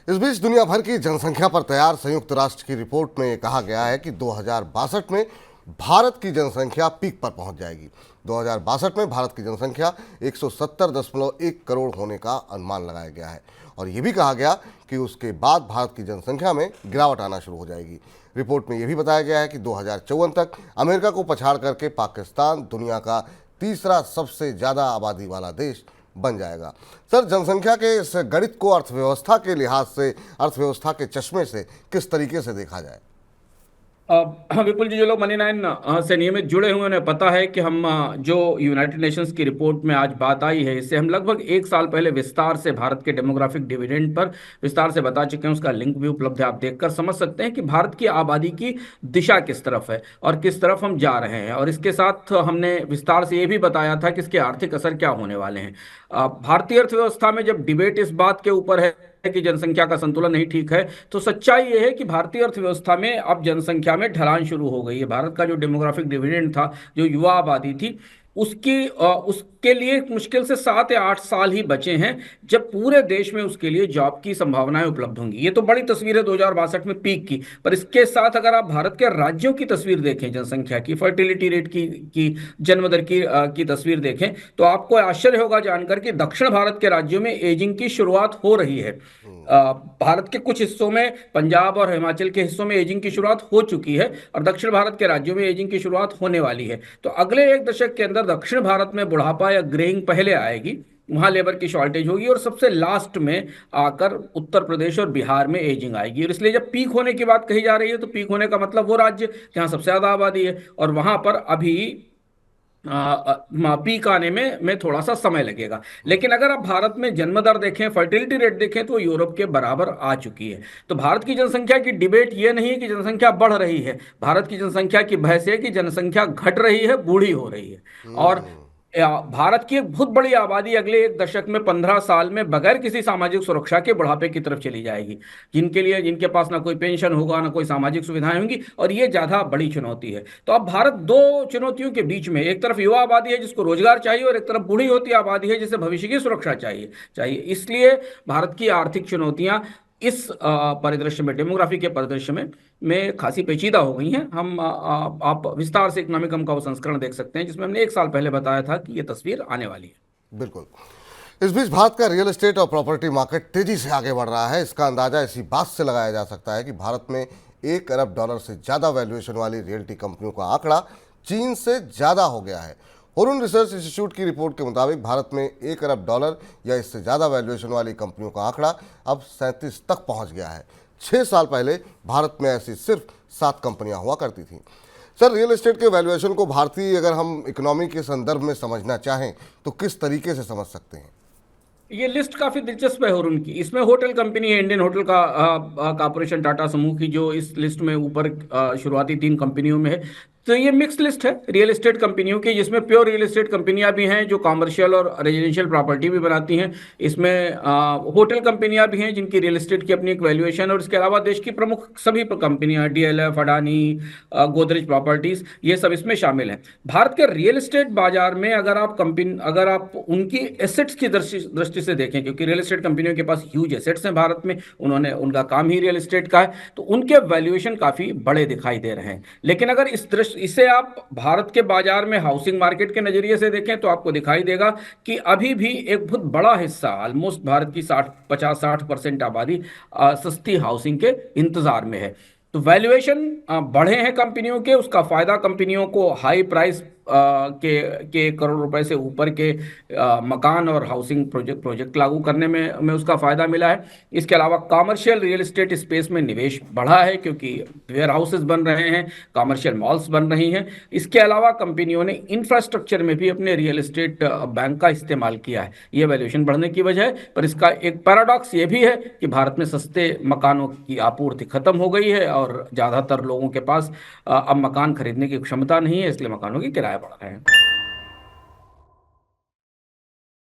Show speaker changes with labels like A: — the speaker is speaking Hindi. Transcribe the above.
A: इस बीच दुनिया भर की जनसंख्या पर तैयार संयुक्त राष्ट्र की रिपोर्ट में कहा गया है कि 2062 में भारत की जनसंख्या पीक पर पहुंच जाएगी। 2062 में भारत की जनसंख्या 170.1 करोड़ होने का अनुमान लगाया गया है और यह भी कहा गया कि उसके बाद भारत की जनसंख्या में गिरावट आना शुरू हो जाएगी। रिपोर्ट में यह भी बताया गया है कि 2054 तक अमेरिका को पछाड़ करके पाकिस्तान दुनिया का तीसरा सबसे ज़्यादा आबादी वाला देश बन जाएगा। सर, जनसंख्या के इस गणित को अर्थव्यवस्था के लिहाज से, अर्थव्यवस्था के चश्मे से किस तरीके से देखा जाए?
B: विपुल जी, जो लोग मनी नाइन से नियमित जुड़े हुए उन्हें पता है कि हम जो यूनाइटेड नेशंस की रिपोर्ट में आज बात आई है, इससे हम लगभग एक साल पहले विस्तार से भारत के डेमोग्राफिक डिविडेंड पर विस्तार से बता चुके हैं। उसका लिंक भी उपलब्ध है, आप देखकर समझ सकते हैं कि भारत की आबादी की दिशा किस तरफ है और किस तरफ हम जा रहे हैं। और इसके साथ हमने विस्तार से ये भी बताया था कि इसके आर्थिक असर क्या होने वाले हैं। भारतीय अर्थव्यवस्था में जब डिबेट इस बात के ऊपर है कि जनसंख्या का संतुलन नहीं ठीक है, तो सच्चाई यह है कि भारतीय अर्थव्यवस्था में अब जनसंख्या में ढलान शुरू हो गई है। भारत का जो डेमोग्राफिक डिविडेंड था, जो युवा आबादी थी, उसके लिए मुश्किल से 7 या 8 साल ही बचे हैं जब पूरे देश में उसके लिए जॉब की संभावनाएं उपलब्ध होंगी। ये तो बड़ी तस्वीर है 2062 में पीक की, पर इसके साथ अगर आप भारत के राज्यों की तस्वीर देखें, जनसंख्या की, फर्टिलिटी रेट की जन्म दर की तस्वीर देखें, तो आपको आश्चर्य होगा जानकर कि दक्षिण भारत के राज्यों में एजिंग की शुरुआत हो रही है। भारत के कुछ हिस्सों में, पंजाब और हिमाचल के हिस्सों में एजिंग की शुरुआत हो चुकी है और दक्षिण भारत के राज्यों में एजिंग की शुरुआत होने वाली है। तो अगले एक दशक के अंदर दक्षिण भारत में बुढ़ापा या ग्रेइंग पहले आएगी, वहां लेबर की शॉर्टेज होगी और सबसे लास्ट में आकर उत्तर प्रदेश और बिहार में एजिंग आएगी। और इसलिए जब पीक होने की बात कही जा रही है, तो पीक होने का मतलब वो राज्य जहां सबसे ज्यादा आबादी है, और वहां पर अभी पीक आने में थोड़ा सा समय लगेगा। लेकिन अगर आप भारत में जन्म दर देखें, फर्टिलिटी रेट देखें, तो यूरोप के बराबर आ चुकी है। तो भारत की जनसंख्या की डिबेट ये नहीं है कि जनसंख्या बढ़ रही है, भारत की जनसंख्या की बहस है कि जनसंख्या घट रही है, बूढ़ी हो रही है। और भारत की एक बहुत बड़ी आबादी अगले एक दशक में, 15 साल में, बगैर किसी सामाजिक सुरक्षा के बुढ़ापे की तरफ चली जाएगी, जिनके पास ना कोई पेंशन होगा, ना कोई सामाजिक सुविधाएं होंगी, और ये ज्यादा बड़ी चुनौती है। तो अब भारत दो चुनौतियों के बीच में, एक तरफ युवा आबादी है जिसको रोजगार चाहिए, और एक तरफ बूढ़ी होती आबादी है जिसे भविष्य की सुरक्षा चाहिए। इसलिए भारत की आर्थिक चुनौतियां इस परिदृश्य में, डेमोग्राफी के परिदृश्य में खासी पेचीदा हो गई हैं। आप विस्तार से इकोनॉमिक का वो संस्करण देख सकते हैं जिसमें हमने एक साल पहले बताया था कि ये तस्वीर आने वाली है।
A: बिल्कुल। इस बीच भारत का रियल एस्टेट और प्रॉपर्टी मार्केट तेजी से आगे बढ़ रहा है। इसका अंदाजा इसी बात से लगाया जा सकता है कि भारत में $1 अरब से ज़्यादा वैल्यूएशन वाली रियल्टी कंपनियों का आंकड़ा चीन से ज़्यादा हो गया है। हुरुन रिसर्च इंस्टीट्यूट की रिपोर्ट के मुताबिक भारत में $1 अरब या इससे ज़्यादा वैल्यूएशन वाली कंपनियों का आंकड़ा अब 37 तक पहुंच गया है। 6 साल पहले भारत में ऐसी सिर्फ 7 कंपनियां हुआ करती थीं। सर, रियल एस्टेट के वैल्यूएशन को भारतीय, अगर हम इकोनॉमी के संदर्भ में समझना चाहें, तो किस तरीके से समझ सकते हैं?
B: ये लिस्ट काफी दिलचस्प है और उनकी, इसमें होटल कंपनी है, इंडियन होटल का कॉर्पोरेशन, टाटा समूह की, जो इस लिस्ट में ऊपर शुरुआती 3 कंपनियों में है। तो ये मिक्स लिस्ट है रियल एस्टेट कंपनियों की, जिसमें प्योर रियल एस्टेट कंपनियां भी हैं जो कॉमर्शियल और रेजिडेंशियल प्रॉपर्टी भी बनाती हैं। इसमें होटल कंपनियां भी हैं जिनकी रियल एस्टेट की अपनी एक वैल्यूएशन, और इसके अलावा देश की प्रमुख सभी कंपनियां, डीएलएफ, अडानी, गोदरेज प्रॉपर्टीज, ये सब इसमें शामिल हैं। भारत के रियल एस्टेट बाजार में अगर आप उनकी एसेट्स की दृष्टि से देखें, क्योंकि रियल एस्टेट कंपनियों के पास ह्यूज एसेट्स हैं भारत में, उनका काम ही रियल एस्टेट का है, तो उनके वैल्यूएशन काफी बड़े दिखाई दे रहे हैं। लेकिन अगर इसे आप भारत के बाजार में हाउसिंग मार्केट के नजरिए से देखें, तो आपको दिखाई देगा कि अभी भी एक बहुत बड़ा हिस्सा, ऑलमोस्ट भारत की 50-60% आबादी सस्ती हाउसिंग के इंतजार में है। तो वैल्यूएशन बढ़े हैं कंपनियों के, उसका फायदा कंपनियों को हाई प्राइस के करोड़ रुपए से ऊपर के मकान और हाउसिंग प्रोजेक्ट लागू करने में उसका फायदा मिला है। इसके अलावा कॉमर्शियल रियल एस्टेट स्पेस में निवेश बढ़ा है, क्योंकि वेयर हाउसेज बन रहे हैं, कॉमर्शियल मॉल्स बन रही हैं। इसके अलावा कंपनियों ने इंफ्रास्ट्रक्चर में भी अपने रियल एस्टेट बैंक का इस्तेमाल किया है। ये वैल्यूएशन बढ़ने की वजह है। पर इसका एक पैराडॉक्स ये भी है कि भारत में सस्ते मकानों की आपूर्ति खत्म हो गई है और ज़्यादातर लोगों के पास अब मकान खरीदने की क्षमता नहीं है, इसलिए मकानों की किराया बढ़ रहे हैं।